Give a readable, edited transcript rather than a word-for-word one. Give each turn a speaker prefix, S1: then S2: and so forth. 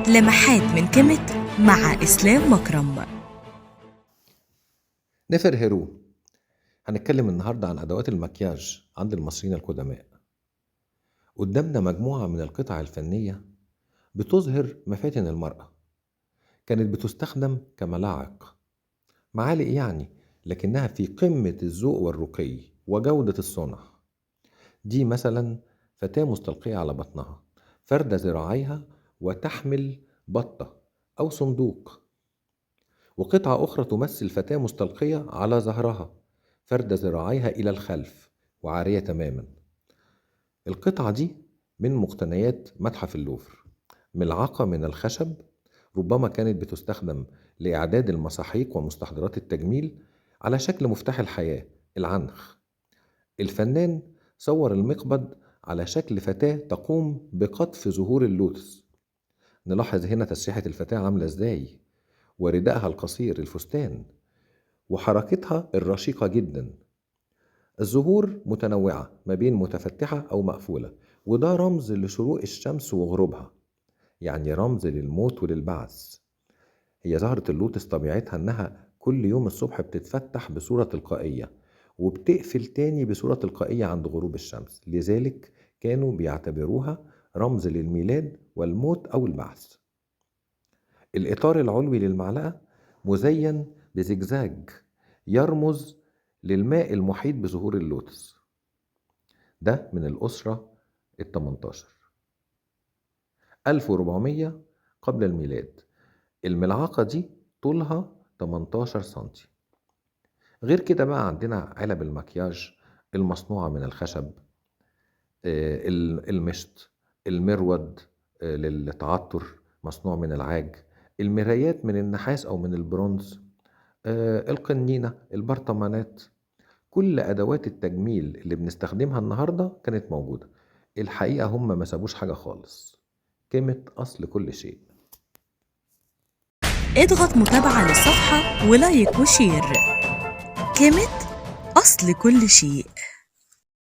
S1: لمحات من كيميت مع إسلام مكرم.
S2: نفر هيرو. هنتكلم النهاردة عن أدوات المكياج عند المصريين القدماء. قدامنا مجموعة من القطع الفنية بتظهر مفاتن المرأة، كانت بتستخدم كملاعق، معالق يعني، لكنها في قمة الذوق والرقي وجودة الصنع. دي مثلا فتاة مستلقية على بطنها، فردة ذراعيها وتحمل بطة أو صندوق. وقطعة أخرى تمثل فتاة مستلقية على ظهرها، فردة ذراعيها إلى الخلف وعارية تماما. القطعة دي من مقتنيات متحف اللوفر، ملعقة من الخشب، ربما كانت بتستخدم لإعداد المساحيق ومستحضرات التجميل على شكل مفتاح الحياة، العنخ. الفنان صور المقبض على شكل فتاة تقوم بقطف زهور اللوتس. نلاحظ هنا تسريحة الفتاة عاملة ازاي، وردائها القصير الفستان، وحركتها الرشيقة جدا. الزهور متنوعة ما بين متفتحة أو مقفولة، وده رمز لشروق الشمس وغروبها، يعني رمز للموت وللبعث. هي زهرة اللوتس طبيعتها إنها كل يوم الصبح بتتفتح بصورة تلقائية، وبتقفل تاني بصورة تلقائية عند غروب الشمس، لذلك كانوا بيعتبروها رمز للميلاد والموت أو البعث. الإطار العلوي للمعلقة مزين بزجزاج يرمز للماء المحيط بزهور اللوتس. ده من الأسرة ال18، 1400 قبل الميلاد. الملعقة دي طولها 18 سنتي. غير كده بقى عندنا علب المكياج المصنوعة من الخشب، المشط، المرود للتعطر مصنوع من العاج، المرايات من النحاس أو من البرونز، القنينة، البرطمانات. كل أدوات التجميل اللي بنستخدمها النهاردة كانت موجودة. الحقيقة هم ما سابوش حاجة خالص. كيميت أصل كل شيء.
S1: اضغط متابعة للصفحة ولايك وشير. كيميت أصل كل شيء.